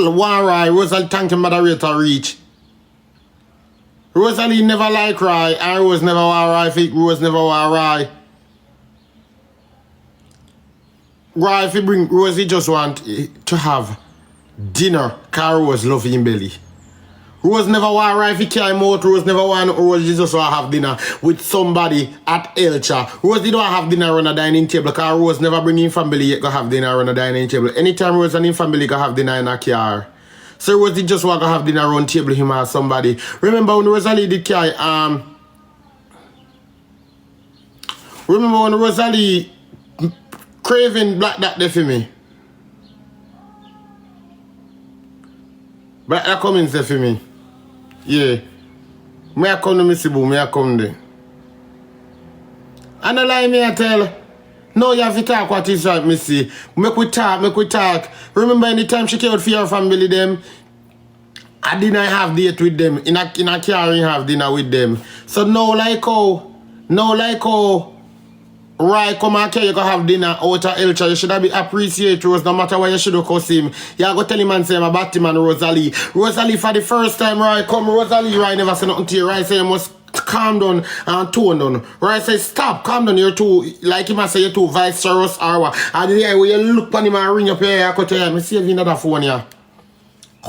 Rai. Rosalie thank you, moderator reach. Rosalie never like Rai. I Rose never want Rai. Fake Rose never want Rai. Rai, if you bring Rosie just want to have dinner, cause Rose love him belly. Rose never want Rai if he carry him out. Rose never want Rose just want to have dinner with somebody at Hellshire. Rose didn't want to have dinner on a dining table because Rose never bring in family yet go have dinner on a dining table. Anytime Rose and him family go have dinner in a car. So Rose did just want to have dinner around table him or somebody. Remember when Rosalie did carry remember when Rosalie craving black that there for me? Black that come in there for me. Yeah. Me I come to Missy Boo, me I come there. And I lie me I tell. No, you have to talk what is right, Missy. Make we talk. Remember anytime she came out for your family them, I didn't have date with them. In a car you have dinner with them. So no like how Right, come and you go have dinner out of Hellshire. You should be appreciate Rose no matter what you should cuss him. You go tell him and say I'm a Batman Rosalie. Rosalie for the first time, right? Come Rosalie, right? Never say nothing to you, right? Say you must calm down and tone down. Right? Say stop, calm down. You're too, like him I say you're too vice-versa or what. And the way you look on him and ring up your hair, I cut your hair. I see you in another phone here.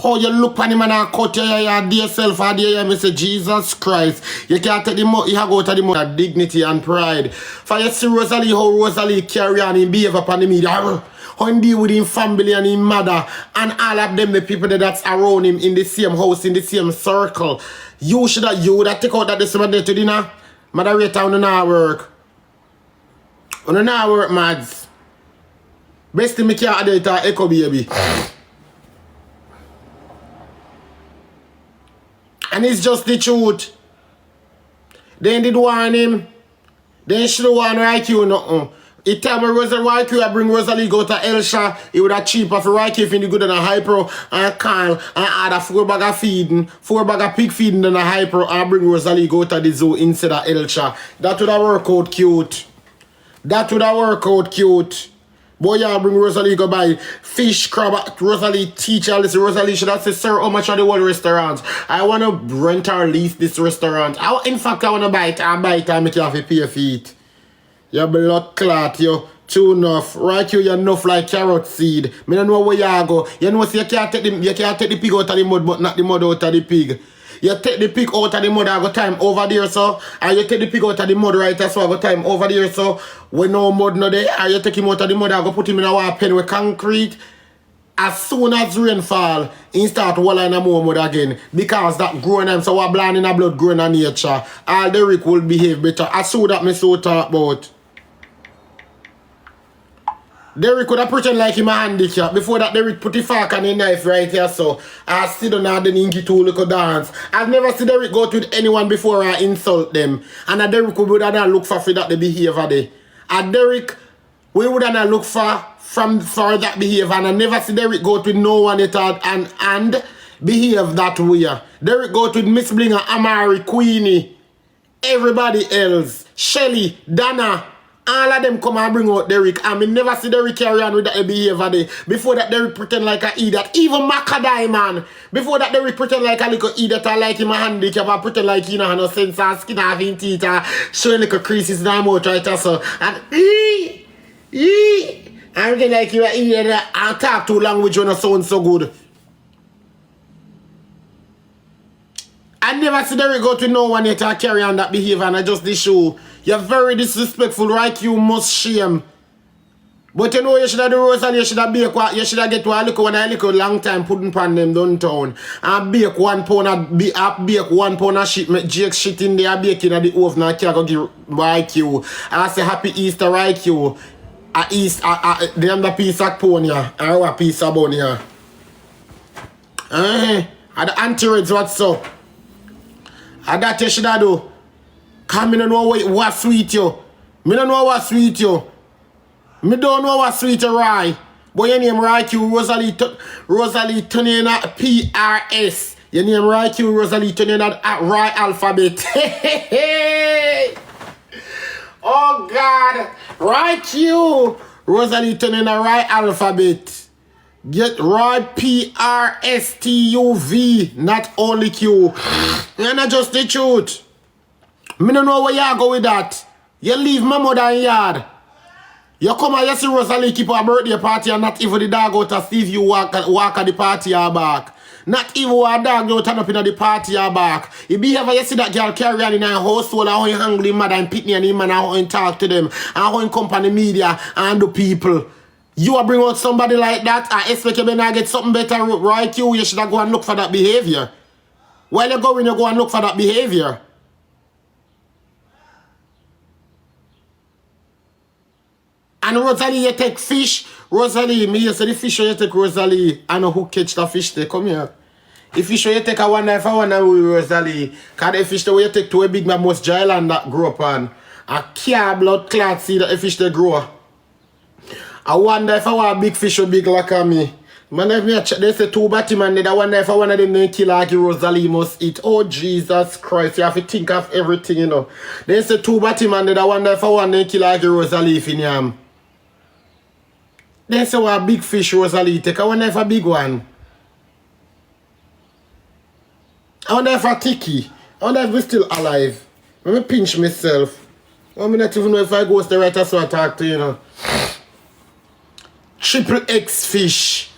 How you look on him and I cut your hair, dear self, and dear I say, Jesus Christ. You can't take the money, you have to go to the money, dignity and pride. For you see Rosalie, how Rosalie carry on and behave upon the media. How he deal with his family and his mother and all of them, the people that's around him in the same house, in the same circle. You would have take out that this Monday to dinner. Moderator, on the work. On the work, mads. Best thing me can't do it echo baby. And it's just the truth. They did warn him. They should warn IQ nothing. It time when IQ I bring Rosalie go to Hellshire, it would have cheaper for IQ if you go to a hyper and Carl and add a 4 bag of feeding, 4 bag of pig feeding than a hyper and bring Rosalie go to the zoo instead of Hellshire. That would have worked out cute. That would have worked out cute. Boy, you bring Rosalie go buy fish, crab. Rosalie teach all this. Rosalie should have said, sir, how much are the whole restaurants? I want to rent or lease this restaurant. In fact, I want to buy it. I buy it and make you have to pay for it. You blood clot, you too enough. Right you enough like carrot seed. Me don't know where you go. You know, so you can't take the pig out of the mud, but not the mud out of the pig. You take the pig out of the mud, I got time over there, so. And you take the pig out of the mud, right, so I got time over there, so. When no mud no there, and you take him out of the mud, I go put him in a water pen with concrete. As soon as rain fall, he start walling in more mud again. Because that growing him, so what blind in the blood growing in nature. All Derek will behave better. As soon that me so talk about. Derek could have pretend like him a handicap. Before that, Derek put the fork and the knife right here, so I sit down and then he two little dance. I've never seen Derek go with anyone before I insult them. And a Derek would not look for that the behavior there. A Derek, we would not look for that behavior. And I never see Derek go with no one at all and behave that way. Derek go with Miss Blinger, Amari, Queenie, everybody else, Shelly, Dana. All of them come and bring out Derek. And me never see Derek carry on with that behavior there. Before that, Derek pretend like a idiot. Even Macadai, man. Before that, Derek pretend like a little idiot. I like him a handicap. I pretend like he don't have no sense and skin having teeth. Showing little creases in the mouth right so. And I pretend like you an idiot and talk too language when you sound so good. I never see Derek go to no one yet to carry on that behavior and I just this show. You're very disrespectful, right? You must shame. But you know you should have do Rosalie, you should have bake what you should have get to a little long time pudding pan them downtown. And bake 1 pound of shit, make Jake shit in there, baking at the oven and can't go give IQ. And I say happy Easter IQ. The other piece of pony or a piece of bone here. And the anti-reds what's up? And that you should have do. Cause me don't know what sweet you. Me don't know what sweet you. Me don't know what sweet you, right? But your name right you, Rosalie turning at PRS. Your name right you, Rosalie turning at right alphabet. Oh God. Right you, Rosalie turning at right alphabet. Get right PRSTUV, not only Q. And I just the truth. Me don't know where you go with that. You leave my mother in yard. You come and you see Rosalie keep her birthday party and not even the dog out to see if you walk at the party or back. Not even a dog don't turn up in the party or back. If you ever you see that girl carry on in her household and how you hang with mother and pitney and him and how you talk to them and how you company media and the people. You will bring out somebody like that and expect you better get something better right you should go and look for that behavior. While you go in, you go and look for that behavior. And Rosalie, you take fish. Rosalie, me you say the fish you take Rosalie. I know who catch the fish they come here. The fish you take a one knife I want with Rosalie. Cause the fish the way you take to a big man most dry land that grow up on. A car blood clot see that the fish they grow. I wonder if I want a big fish so big like me. Man, if me check, they say two batty man, I wonder if I want them to kill like Rosalie must eat. Oh, Jesus Christ, you have to think of everything, you know. They say two batty man, I wonder if I want them to kill like Rosalie if in yam. They say what a big fish Rosalie take. I wonder if a big one. I wonder if a Tikki. I wonder if we're still alive. Let me pinch myself. I not even know if I go to the right so I talk to you know. Triple X fish.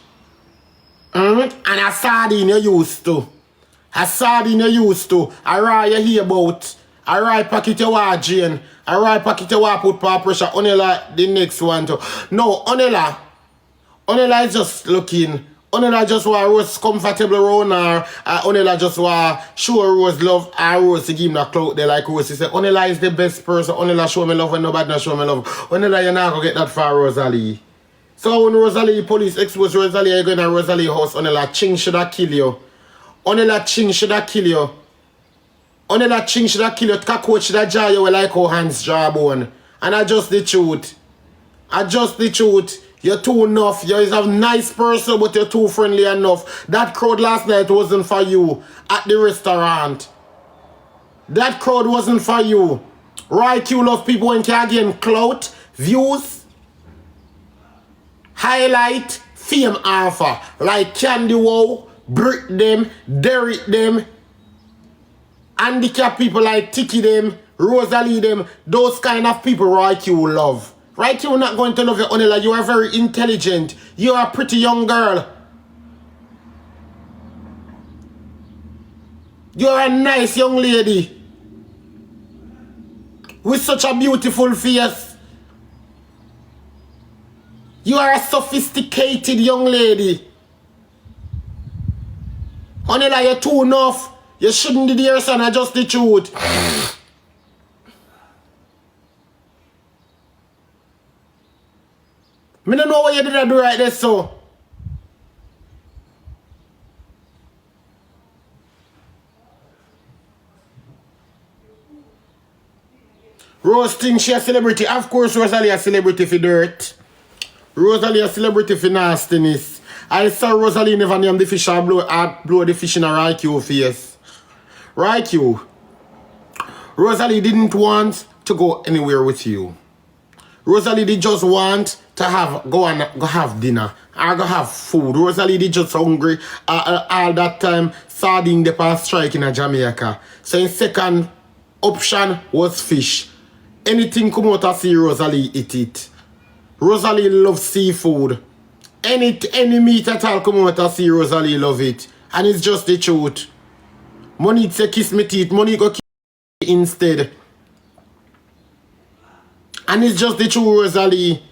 And a sardine you used to. A sardine you used to. A raw you hear about. A raw packet you want Jane. A raw packet you want put power pressure. Only like the next one too. No, Onela is just looking. Onela just want Rose comfortable around her. Onela just want show Rose love and Rose to give him the clout there like Rose. He said, Onela is the best person. Onela show me love when nobody not show me love. Onela you're not going to get that far, Rosalie. So when Rosalie police expose Rosalie, you're going to Rosalie house. Onela ching should have kill you. Onela ching should have kill you. Onela ching should have kill you. Cockroach should have jar you like how hands jawbone. And I just the truth. I just the truth. You're too enough. You're a nice person, but you're too friendly enough. That crowd last night wasn't for you at the restaurant. That crowd wasn't for you. Right, you love people when you can gain clout, views, highlight, fame offer. Like Candy Wow, brick them, Derrick them, handicap people like Tikki them, Rosalie them. Those kind of people right you love. Right, you're not going to love your Onela. You are very intelligent. You are a pretty young girl. You are a nice young lady. With such a beautiful face. You are a sophisticated young lady. Onela, you're too enough. You shouldn't do your son, I just the truth. I don't know what you did do right there, so. Rose thinks she a celebrity. Of course, Rosalie a celebrity for dirt. Rosalie a celebrity for nastiness. I saw Rosalie never name the fish and blow the fish in her IQ face. Right, you. Rosalie didn't want to go anywhere with you. Rosalie did just want to go have dinner or go have food. Rosalie did just hungry all that time. Sardine the past strike in Jamaica. So in second option was fish. Anything come out of sea, Rosalie eat it. Rosalie loves seafood. Any meat at all come out of sea, Rosalie love it. And it's just the truth. Money say kiss me teeth. Money go kiss me instead. And it's just the truth, Rosalie.